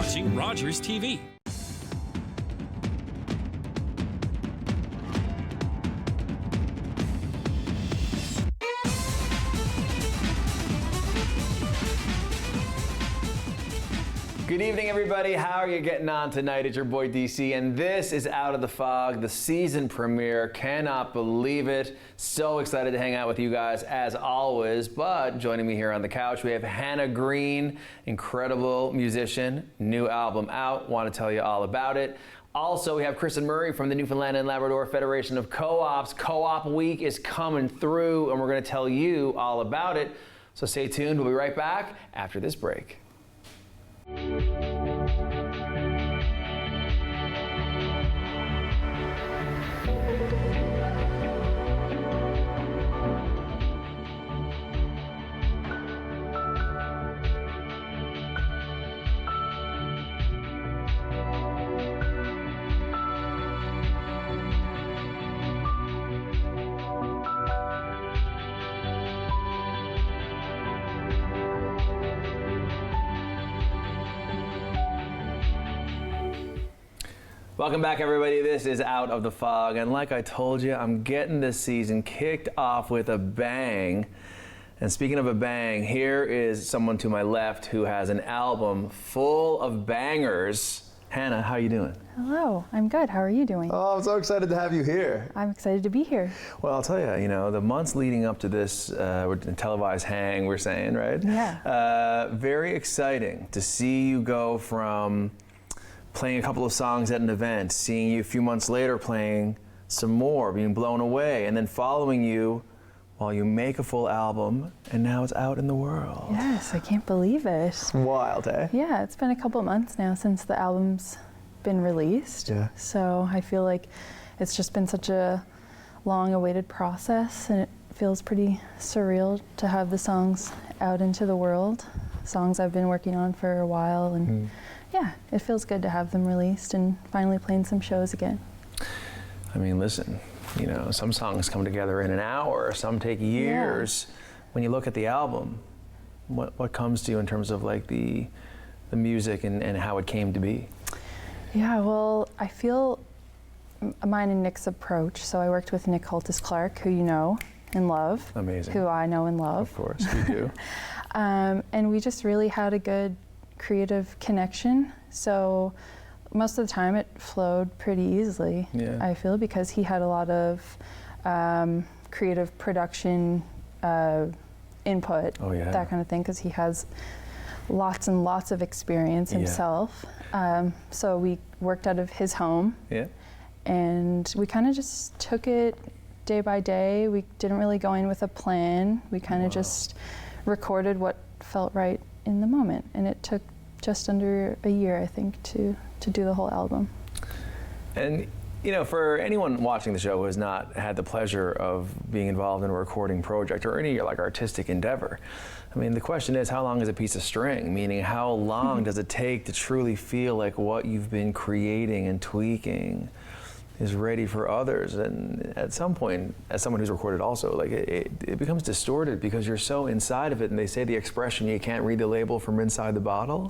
watching Rogers TV. Good evening, everybody. How are you getting on tonight? It's your boy DC, and this is Out of the Fog, the season premiere. Cannot believe it. So excited to hang out with you guys as always. But joining me here on the couch, we have Hannah Green, incredible musician, new album out. Want to tell you all about it. Also, we have Kristen Murray from the Newfoundland and Labrador Federation of Co-ops. Co-op Week is coming through, and we're going to tell you all about it. So stay tuned. We'll be right back after this break. Welcome back, everybody. This is Out of the Fog, and like I told you, I'm getting this season kicked off with a bang. And speaking of a bang, here is someone to my left who has an album full of bangers. Hannah, how are you doing? Hello, I'm good. How are you doing? Oh, I'm so excited to have you here. I'm excited to be here. Well, I'll tell you, the months leading up to this televised hang, we're saying, right? Yeah. Very exciting to see you go from playing a couple of songs at an event, seeing you a few months later playing some more, being blown away, and then following you while you make a full album, and now it's out in the world. Yes, I can't believe it. Wild, eh? Yeah, it's been a couple of months now since the album's been released. Yeah. So I feel like it's just been such a long-awaited process, and it feels pretty surreal to have the songs out into the world. Songs I've been working on for a while, and yeah, it feels good to have them released and finally playing some shows again. I mean, listen, some songs come together in an hour, some take years. Yeah. When you look at the album, what comes to you in terms of like the music and how it came to be? Yeah, well, I feel mine and Nick's approach. So I worked with Nick Holtis-Clark, who you know and love. Amazing. Who I know and love. Of course, you do. And we just really had a good creative connection. So most of the time it flowed pretty easily, yeah. I feel, because he had a lot of creative production input, that kind of thing, because he has lots and lots of experience himself. Yeah. So we worked out of his home, and we kind of just took it day by day. We didn't really go in with a plan. We kind of just recorded what felt right in the moment, and it took just under a year, I think, to do the whole album. And for anyone watching the show who has not had the pleasure of being involved in a recording project or any artistic endeavor, I mean, the question is, how long is a piece of string? Meaning, how long does it take to truly feel like what you've been creating and tweaking is ready for others? And at some point, as someone who's recorded also, like it becomes distorted because you're so inside of it, and they say the expression, you can't read the label from inside the bottle.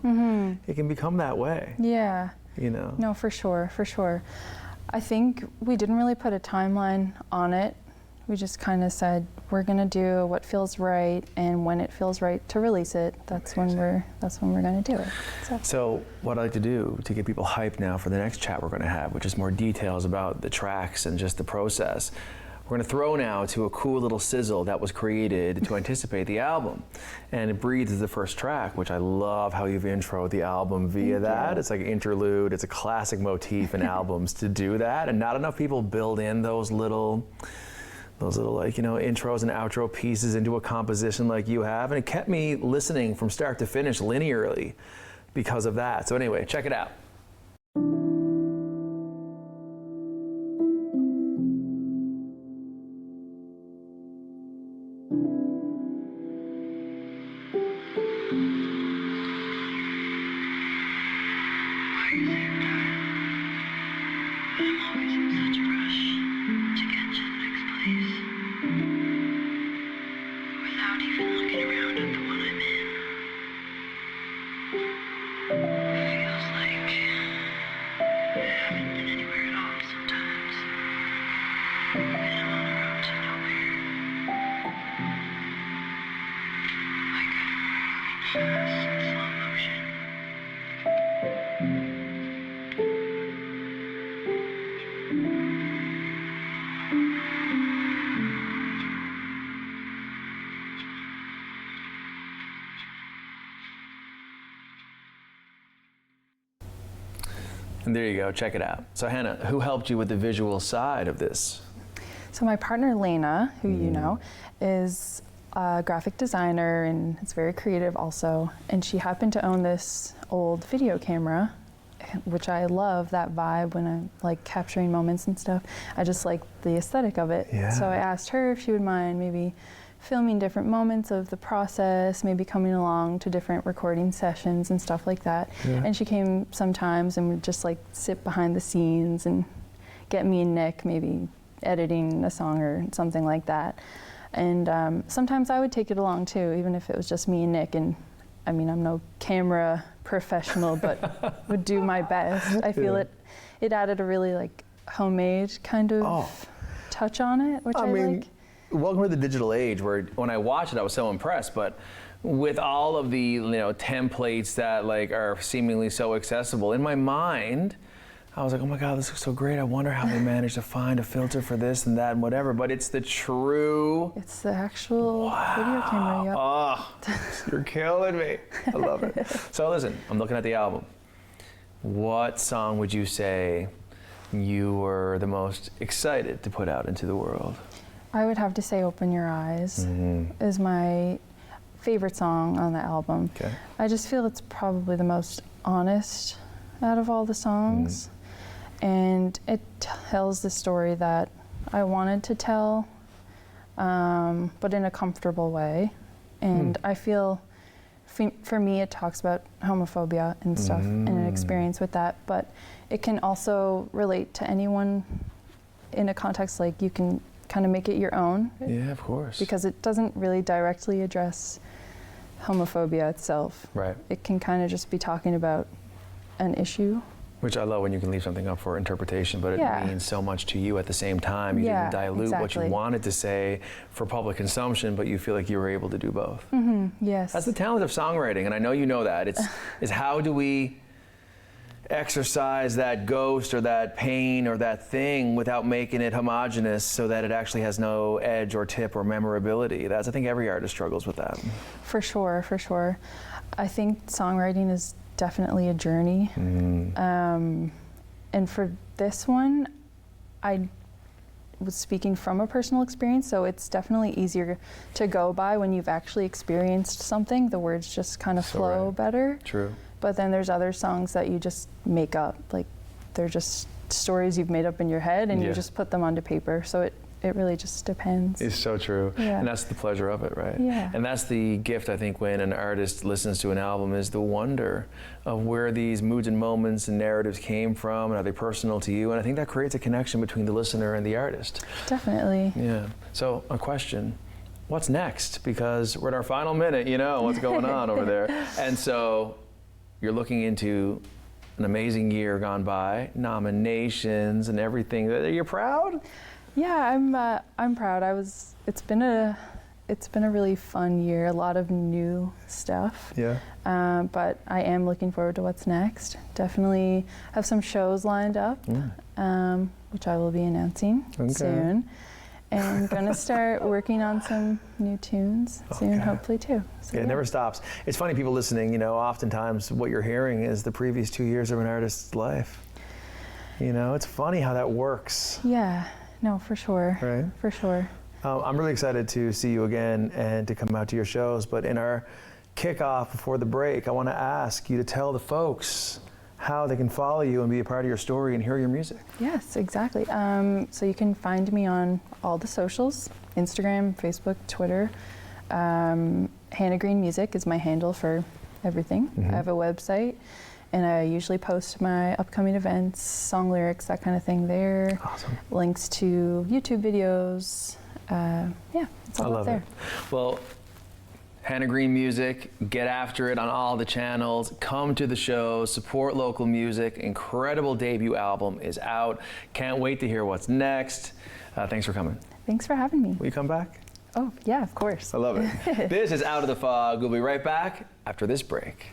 It can become that way. Yeah. No, for sure. I think we didn't really put a timeline on it. We just kind of said, we're gonna do what feels right, and when it feels right to release it, that's when we're gonna do it. So what I'd like to do to get people hyped now for the next chat we're gonna have, which is more details about the tracks and just the process, we're gonna throw now to a cool little sizzle that was created to anticipate the album. And it breathes the first track, which I love how you've introed the album via that. It's like an interlude. It's a classic motif in albums to do that, and not enough people build in those little intros and outro pieces into a composition like you have, and it kept me listening from start to finish linearly because of that. So anyway, check it out. Even looking around at the one I'm in. Feels And there you go, check it out. So Hannah, who helped you with the visual side of this? So my partner Lena, who you know, is a graphic designer and it's very creative also. And she happened to own this old video camera, which I love that vibe when I'm like capturing moments and stuff. I just like the aesthetic of it. Yeah. So I asked her if she would mind maybe filming different moments of the process, maybe coming along to different recording sessions and stuff like that. Yeah. And she came sometimes and would just like sit behind the scenes and get me and Nick maybe editing a song or something like that. And sometimes I would take it along too, even if it was just me and Nick. And I mean, I'm no camera professional, but would do my best. I feel it added a really like homemade kind of touch on it, which I mean, like. Welcome to the digital age where when I watched it, I was so impressed, but with all of the templates that like are seemingly so accessible, in my mind, I was like, oh my God, this looks so great. I wonder how they managed to find a filter for this and that and whatever, but it's the true. It's the actual video camera, yep. Oh, you're killing me. I love it. So listen, I'm looking at the album. What song would you say you were the most excited to put out into the world? I would have to say Open Your Eyes is my favorite song on the album. Okay. I just feel it's probably the most honest out of all the songs. And it tells the story that I wanted to tell, but in a comfortable way. And I feel, for me, it talks about homophobia and stuff and an experience with that, but it can also relate to anyone in a context like you can kind of make it your own. Yeah, of course. Because it doesn't really directly address homophobia itself. Right. It can kind of just be talking about an issue. Which I love when you can leave something up for interpretation, but it means so much to you at the same time. You didn't dilute what you wanted to say for public consumption, but you feel like you were able to do both. Yes. That's the talent of songwriting, and I know you know that. It's how do we exercise that ghost or that pain or that thing without making it homogenous so that it actually has no edge or tip or memorability. I think every artist struggles with that. For sure, for sure. I think songwriting is definitely a journey. And for this one, I was speaking from a personal experience, so it's definitely easier to go by when you've actually experienced something. The words just kind of flow better. True. But then there's other songs that you just make up. Like, they're just stories you've made up in your head and you just put them onto paper. So it really just depends. It's so true. Yeah. And that's the pleasure of it, right? Yeah. And that's the gift, I think, when an artist listens to an album, is the wonder of where these moods and moments and narratives came from and are they personal to you. And I think that creates a connection between the listener and the artist. Definitely. Yeah. So a question. What's next? Because we're in our final minute, what's going on over there. And so you're looking into an amazing year gone by, nominations and everything. You're proud? Yeah, I'm proud. It's been a really fun year. A lot of new stuff. Yeah. But I am looking forward to what's next. Definitely have some shows lined up, which I will be announcing soon. And going to start working on some new tunes soon, hopefully too. So, it never stops. It's funny, people listening, oftentimes what you're hearing is the previous 2 years of an artist's life. It's funny how that works. Yeah, no, for sure. Right? For sure. I'm really excited to see you again and to come out to your shows. But in our kickoff before the break, I want to ask you to tell the folks how they can follow you and be a part of your story and hear your music. Yes, exactly. So you can find me on all the socials, Instagram, Facebook, Twitter. Hannah Green Music is my handle for everything. I have a website, and I usually post my upcoming events, song lyrics, that kind of thing there. Awesome. Links to YouTube videos. It's all up there. Well, Hannah Green Music, get after it on all the channels, come to the shows, support local music. Incredible debut album is out. Can't wait to hear what's next. Thanks for coming. Thanks for having me. Will you come back? Oh, yeah, of course. I love it. This is Out of the Fog. We'll be right back after this break.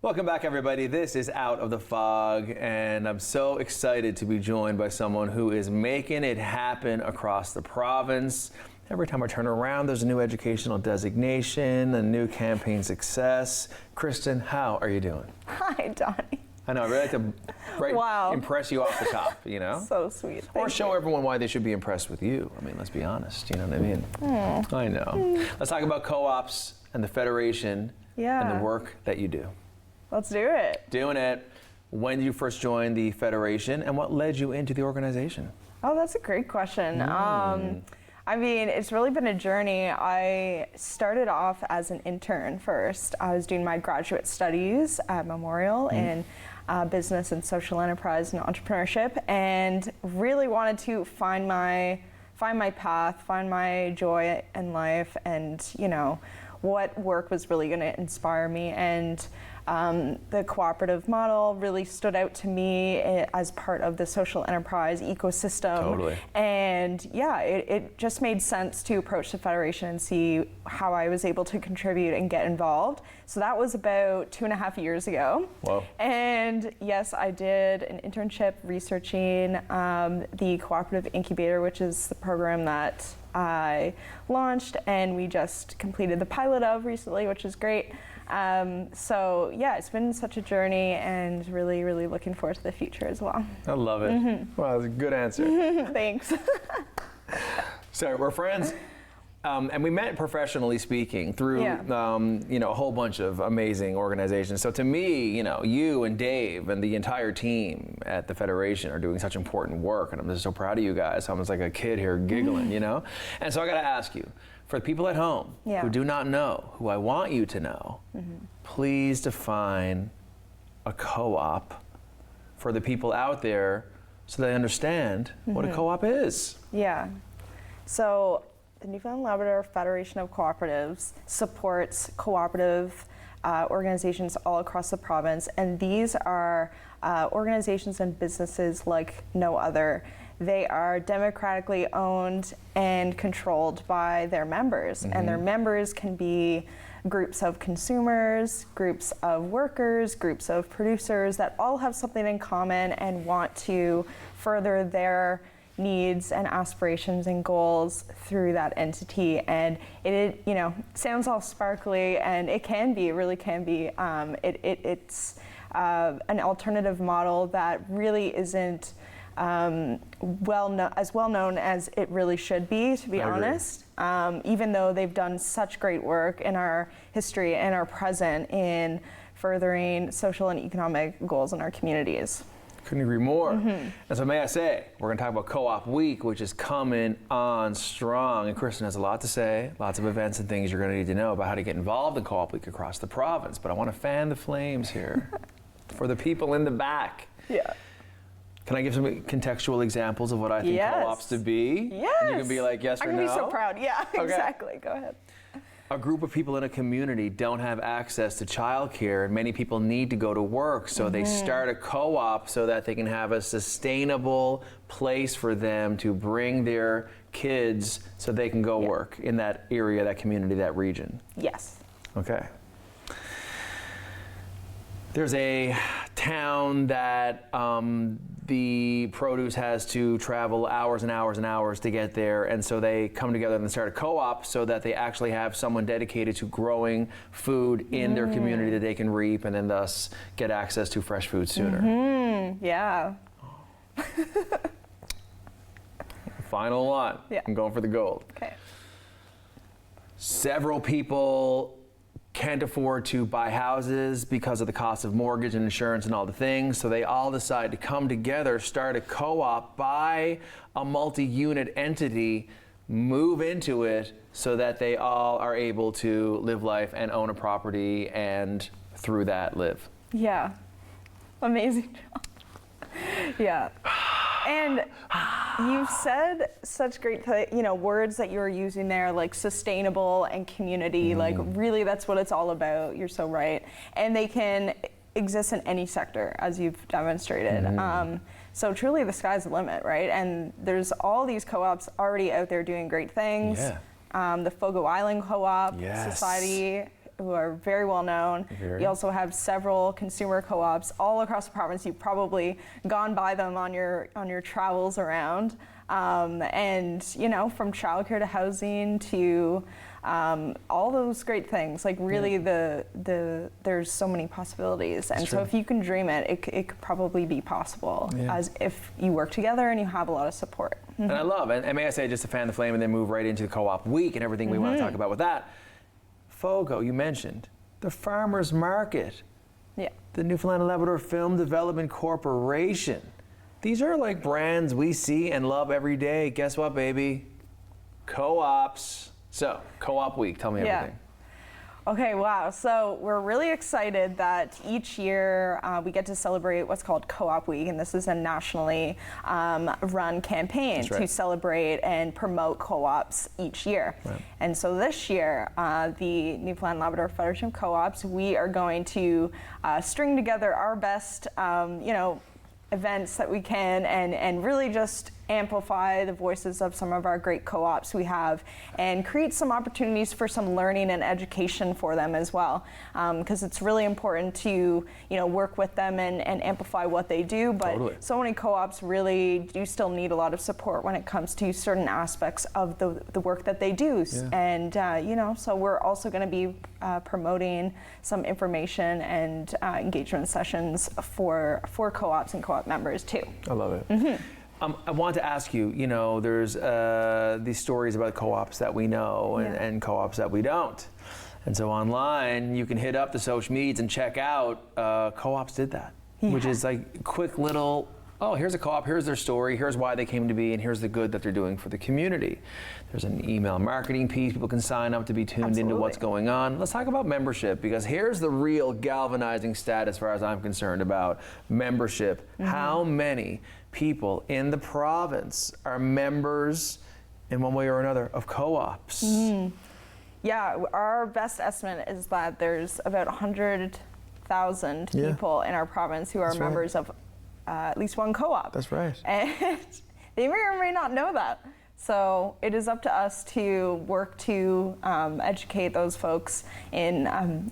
Welcome back, everybody. This is Out of the Fog, and I'm so excited to be joined by someone who is making it happen across the province. Every time I turn around, there's a new educational designation, a new campaign success. Kristen, how are you doing? Hi, Donnie. I know, I really like to impress you off the top, you know? So sweet. Or show everyone why they should be impressed with you. I mean, let's be honest, you know what I mean? I know. Let's talk about co-ops and the Federation and the work that you do. Let's do it. Doing it. When did you first join the Federation, and what led you into the organization? Oh, that's a great question. I mean, it's really been a journey. I started off as an intern first. I was doing my graduate studies at Memorial in business and social enterprise and entrepreneurship, and really wanted to find my path, find my joy in life, and what work was really going to inspire me. And the cooperative model really stood out to me as part of the social enterprise ecosystem. Totally. And it just made sense to approach the Federation and see how I was able to contribute and get involved. So that was about 2.5 years ago. Wow. And yes, I did an internship researching the Cooperative Incubator, which is the program that I launched and we just completed the pilot of recently, which is great. So yeah, it's been such a journey, and really, really looking forward to the future as well. I love it. Wow, that's a good answer. Thanks. So we're friends, and we met professionally speaking through a whole bunch of amazing organizations. So to me, you and Dave and the entire team at the Federation are doing such important work, and I'm just so proud of you guys. I'm just like a kid here giggling, And so I got to ask you, for the people at home who do not know, who I want you to know, please define a co-op for the people out there so they understand what a co-op is. Yeah. So the Newfoundland and Labrador Federation of Cooperatives supports cooperative organizations all across the province, and these are organizations and businesses like no other. They are democratically owned and controlled by their members, and their members can be groups of consumers, groups of workers, groups of producers that all have something in common and want to further their needs and aspirations and goals through that entity. And it sounds all sparkly, and it really can be. It's an alternative model that really isn't as well known as it really should be, to be honest. Even though they've done such great work in our history and are present in furthering social and economic goals in our communities. Couldn't agree more. And so may I say, we're going to talk about Co-op Week, which is coming on strong. And Kristen has a lot to say, lots of events and things you're going to need to know about how to get involved in Co-op Week across the province. But I want to fan the flames here for the people in the back. Yeah. Can I give some contextual examples of what I think co-ops to be? Yes. And you can be like, yes or no? I'm going to be so proud. Yeah, okay. Exactly. Go ahead. A group of people in a community don't have access to childcare, and many people need to go to work, so they start a co-op so that they can have a sustainable place for them to bring their kids so they can go work in that area, that community, that region. Yes. Okay. There's a town that the produce has to travel hours and hours and hours to get there, and so they come together and start a co-op so that they actually have someone dedicated to growing food in their community that they can reap and then thus get access to fresh food sooner. Yeah. Final one. Yeah. I'm going for the gold. Okay. Several people can't afford to buy houses because of the cost of mortgage and insurance and all the things, so they all decide to come together, start a co-op, buy a multi-unit entity, move into it so that they all are able to live life and own a property and through that live. Yeah. Amazing job. Yeah. And you've said such great words that you were using there, like sustainable and community. Like really, that's what it's all about. You're so right. And they can exist in any sector, as you've demonstrated. So truly, the sky's the limit, right? And there's all these co-ops already out there doing great things. The Fogo Island Co-op Society, who are very well known. You also have several consumer co-ops all across the province. You've probably gone by them on your travels around. And from childcare to housing to all those great things, like really there's so many possibilities. And so if you can dream it, it could probably be possible as if you work together and you have a lot of support. And I love it. And may I say, just to fan the flame and then move right into the co-op week and everything we want to talk about with that. FOGO, you mentioned, the Farmers Market, the Newfoundland and Labrador Film Development Corporation. These are like brands we see and love every day. Guess what, baby? Co-ops. So, co-op week, tell me everything. Okay, wow. So we're really excited that each year we get to celebrate what's called Co-op Week, and this is a nationally run campaign to celebrate and promote co-ops each year. And so this year, the Newfoundland Labrador Federation of Co-ops, we are going to string together our best, events that we can and really just amplify the voices of some of our great co-ops we have and create some opportunities for some learning and education for them as well, because it's really important to work with them and amplify what they do, but so many co-ops really do still need a lot of support when it comes to certain aspects of the work that they do. And so we're also going to be promoting some information and engagement sessions for co-ops and co-op members too. I love it. I want to ask you, there's these stories about co-ops that we know and co-ops that we don't. And so online, you can hit up the social medias and check out co-ops did that, which is like quick little, here's a co-op, here's their story, here's why they came to be, and here's the good that they're doing for the community. There's an email marketing piece. People can sign up to be tuned into what's going on. Let's talk about membership, because here's the real galvanizing stat as far as I'm concerned about membership. How many people in the province are members in one way or another of co-ops? Yeah, our best estimate is that there's about 100,000 people in our province who are members of at least one co-op. That's right. And they may or may not know that. So it is up to us to work to educate those folks in,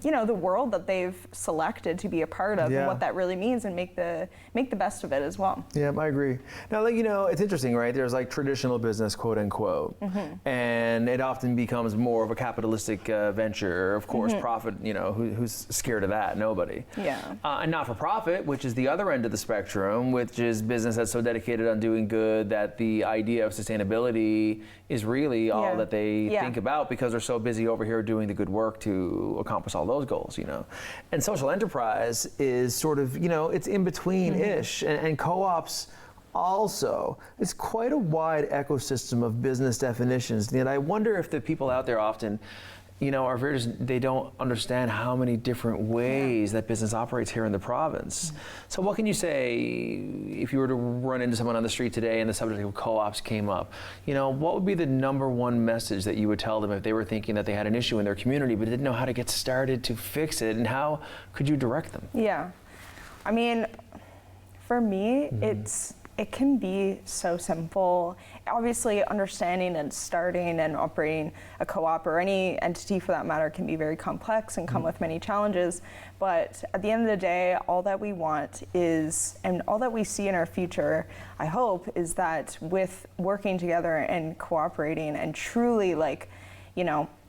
the world that they've selected to be a part of, and what that really means, and make the best of it as well. Yeah, I agree. Now, it's interesting, right? There's like traditional business, quote unquote, and it often becomes more of a capitalistic venture. Of course, profit. Who's scared of that? Nobody. Yeah. And not for profit, which is the other end of the spectrum, which is business that's so dedicated on doing good that the idea of sustainability is really all that they think about, because they're so busy over here doing the good work to accomplish all those goals, And social enterprise is sort of, it's in between-ish. And co-ops also, it's quite a wide ecosystem of business definitions. And I wonder if the people out there often, they don't understand how many different ways that business operates here in the province. So what can you say if you were to run into someone on the street today and the subject of co-ops came up? What would be the number one message that you would tell them if they were thinking that they had an issue in their community but didn't know how to get started to fix it, and how could you direct them? Yeah. I mean, for me, it can be so simple. Obviously, understanding and starting and operating a co-op, or any entity for that matter, can be very complex and come with many challenges. But at the end of the day, all that we want is, and all that we see in our future, I hope, is that with working together and cooperating and truly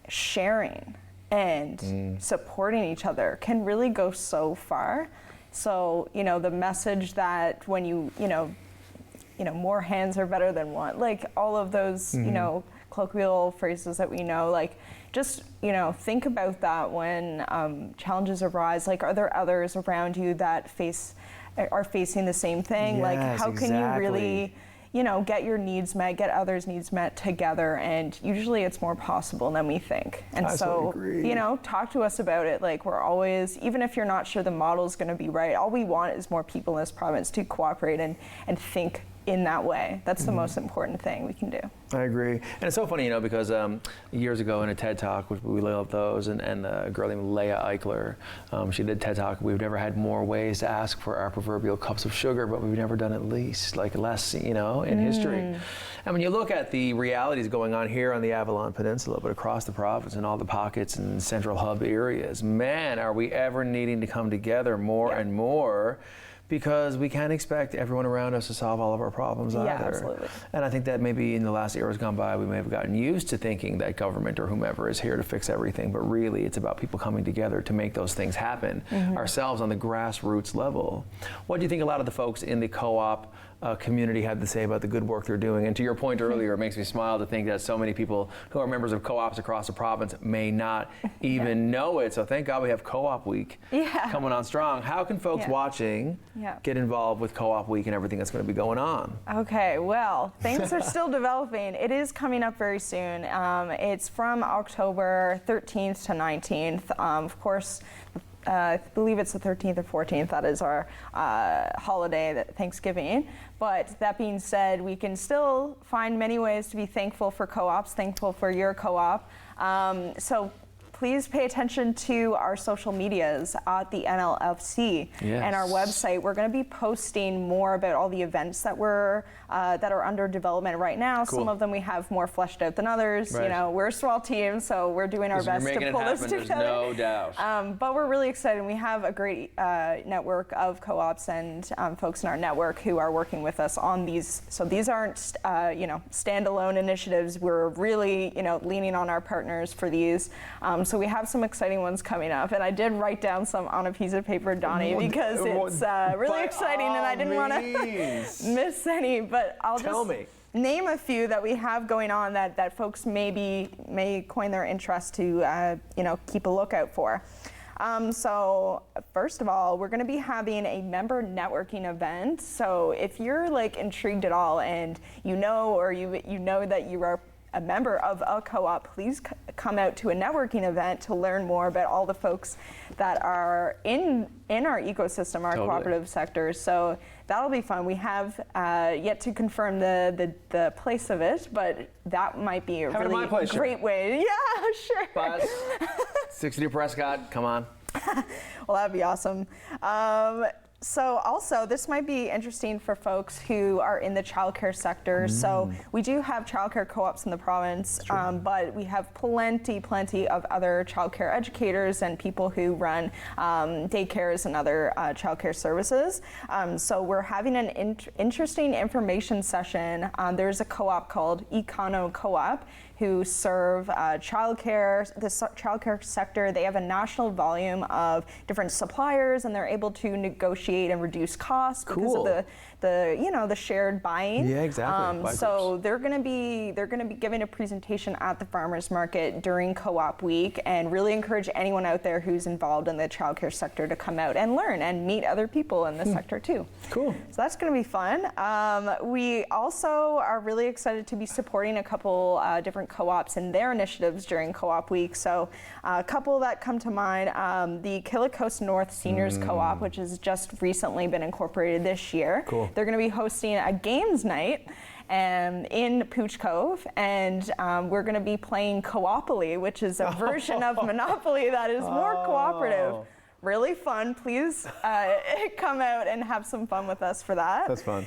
sharing and supporting each other can really go so far. So, the message that when more hands are better than one, like all of those, colloquial phrases that we know, just, think about that when challenges arise. Are there others around you that are facing the same thing? Yes, how can you really, get your needs met, get others' needs met together? And usually it's more possible than we think. And talk to us about it. We're always, even if you're not sure the model's going to be right, all we want is more people in this province to cooperate and think in that way. That's the most important thing we can do. I agree. And it's so funny, you know, because years ago in a TED Talk, which we love those, and a girl named Leah Eichler, she did TED Talk, we've never had more ways to ask for our proverbial cups of sugar, but we've never done it less, you know, in history. And when you look at the realities going on here on the Avalon Peninsula, but across the province and all the pockets and central hub areas, man, are we ever needing to come together more and more, because we can't expect everyone around us to solve all of our problems either. Yeah, absolutely. And I think that maybe in the last eras gone by, we may have gotten used to thinking that government or whomever is here to fix everything, but really it's about people coming together to make those things happen ourselves on the grassroots level. What do you think a lot of the folks in the co-op community had to say about the good work they're doing? And to your point earlier, it makes me smile to think that so many people who are members of co-ops across the province may not even know it. So thank God we have Co-op Week coming on strong. How can folks watching get involved with Co-op Week and everything that's going to be going on? Okay, well, things are still developing. It is coming up very soon. It's from October 13th to 19th. Of course, I believe it's the 13th or 14th. That is our holiday, Thanksgiving. But that being said, we can still find many ways to be thankful for co-ops, thankful for your co-op. So please pay attention to our social medias at the NLFC and our website. We're going to be posting more about all the events that that are under development right now. Some of them we have more fleshed out than others. You know, we're a small team, so we're doing our best to pull this together. There's no doubt. But we're really excited. We have a great network of co-ops and folks in our network who are working with us on these. So these aren't you know, standalone initiatives. We're really, you know, leaning on our partners for these. So we have some exciting ones coming up, and I did write down some on a piece of paper, Don-E, because it's really exciting, and I didn't want to miss any. But I'll just name a few that we have going on that folks may coin their interest to you know, keep a lookout for. So first of all, we're going to be having a member networking event. So if you're like intrigued at all, and you know, or you know that you are a member of a co-op, please come out to a networking event to learn more about all the folks that are in our ecosystem, our cooperative sector. So that'll be fun. We have yet to confirm the place of it, but that might be a really great way. Yeah, sure. Buzz, 62 Prescott, come on. Well, that'd be awesome. So also, this might be interesting for folks who are in the childcare sector. So we do have childcare co-ops in the province, but we have plenty of other childcare educators and people who run daycares and other childcare services. So we're having an interesting information session. There's a co-op called Econo Co-op who serve the childcare sector. They have a national volume of different suppliers, and they're able to negotiate and reduce costs because of the shared buying. Yeah, exactly. So they're going to be giving a presentation at the farmers market during Co-op Week, and really encourage anyone out there who's involved in the childcare sector to come out and learn and meet other people in the sector too. Cool. So that's going to be fun. We also are really excited to be supporting a couple different co-ops and their initiatives during Co-op Week. So a couple that come to mind, the Killick Coast North Seniors Co-op, which has just recently been incorporated this year. Cool. They're going to be hosting a games night in Pooch Cove, and we're going to be playing Co-opoly, which is a version of Monopoly that is more cooperative. Really fun. Please come out and have some fun with us for that. That's fun.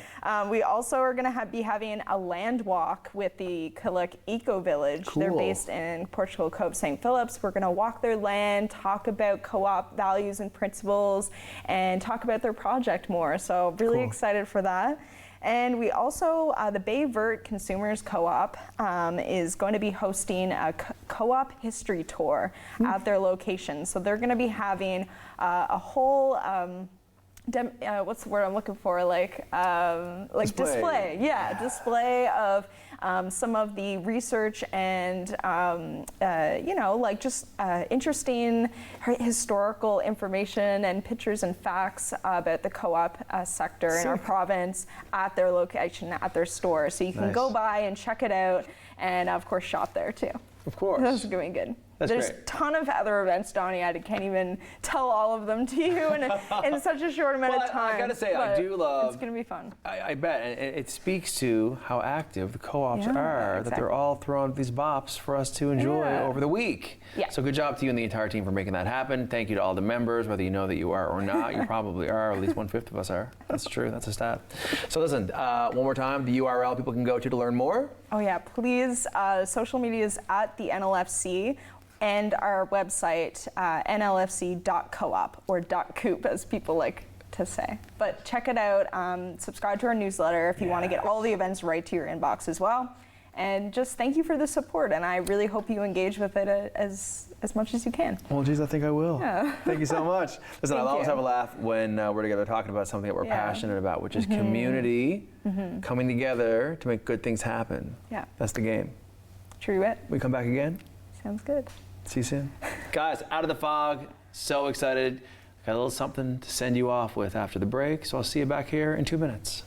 We also are going to be having a land walk with the Killick Eco Village. Cool. They're based in Portugal Cove, St. Phillips. We're going to walk their land, talk about co-op values and principles, and talk about their project more. So really excited for that. And we also, the Bay Vert Consumers Co-op is going to be hosting a co-op history tour at their location. So they're going to be having a whole, what's the word I'm looking for? Display. Yeah, display of some of the research and, interesting historical information and pictures and facts about the co-op sector in our province at their location, at their store. So you can go by and check it out, and of course shop there too. Of course. That's going to be good. There's a great. ton of other events, Don-E. I can't even tell all of them to you in such a short amount of time. I gotta say, I but do love. It's going to be fun. I bet, and it speaks to how active the co-ops are. Exactly. That they're all throwing these bops for us to enjoy over the week. Yeah. So good job to you and the entire team for making that happen. Thank you to all the members, whether you know that you are or not. You probably are. At least 1/5 of us are. That's true. That's a stat. So listen, one more time, the URL people can go to learn more. Oh yeah, please. Social media is at the NLFC, and our website nlfc.coop or .coop as people like to say. But check it out. Subscribe to our newsletter if you want to get all the events right to your inbox as well. And just thank you for the support, and I really hope you engage with it as much as you can. Well, geez, I think I will. Yeah. Thank you so much. Listen, I'll always you. have a laugh when we're together talking about something that we're passionate about, which is community coming together to make good things happen. Yeah. That's the game. True it. We come back again. Sounds good. See you soon. Guys, Out of the Fog, so excited. Got a little something to send you off with after the break, so I'll see you back here in 2 minutes.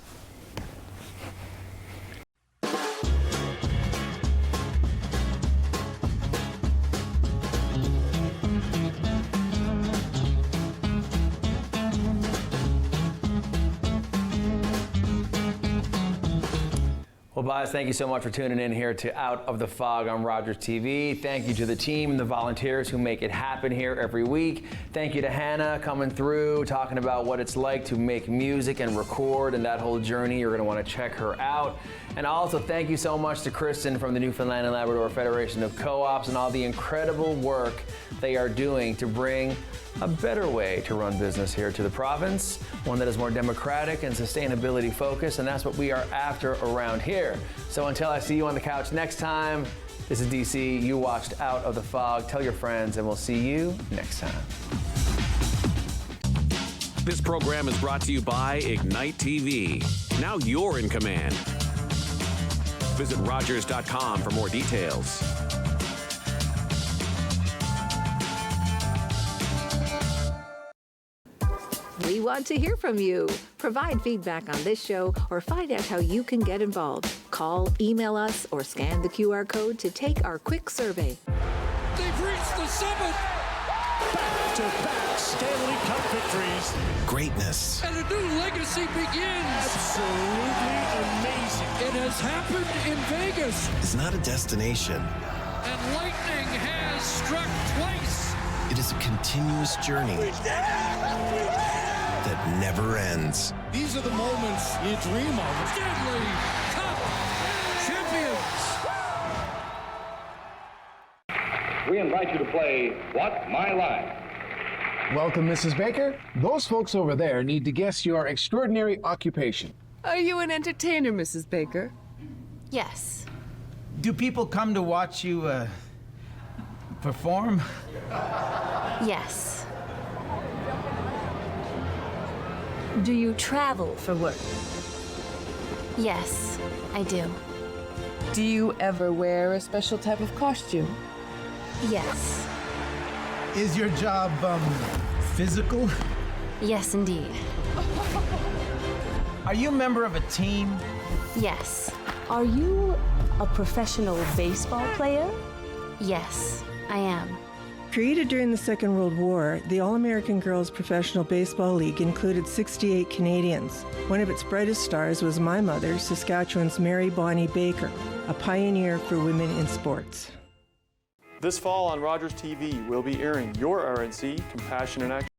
Well, guys, thank you so much for tuning in here to Out of the Fog on Rogers TV. Thank you to the team and the volunteers who make it happen here every week. Thank you to Hannah coming through, talking about what it's like to make music and record and that whole journey. You're going to want to check her out. And also thank you so much to Kristen from the Newfoundland and Labrador Federation of Co-ops and all the incredible work they are doing to bring a better way to run business here to the province, one that is more democratic and sustainability focused, and that's what we are after around here. So until I see you on the couch next time, this is DC. You watched Out of the Fog. Tell your friends, and we'll see you next time. This program is brought to you by Ignite TV. Now you're in command. Visit Rogers.com for more details. We want to hear from you. Provide feedback on this show or find out how you can get involved. Call, email us, or scan the QR code to take our quick survey. They've reached the summit! Back-to-back Stanley Cup victories. Greatness. And a new legacy begins. Absolutely amazing. It has happened in Vegas. Is not a destination. And lightning has struck twice. It is a continuous journey that never ends. These are the moments you dream of. Stanley Cup champions. We invite you to play What's My Line? Welcome, Mrs. Baker. Those folks over there need to guess your extraordinary occupation. Are you an entertainer, Mrs. Baker? Yes. Do people come to watch you perform? Yes. Do you travel for work? Yes, I do. Do you ever wear a special type of costume? Yes. Is your job, physical? Yes, indeed. Are you a member of a team? Yes. Are you a professional baseball player? Yes, I am. Created during the Second World War, the All-American Girls Professional Baseball League included 68 Canadians. One of its brightest stars was my mother, Saskatchewan's Mary Bonnie Baker, a pioneer for women in sports. This fall on Rogers TV, we'll be airing your RNC Compassion in Action.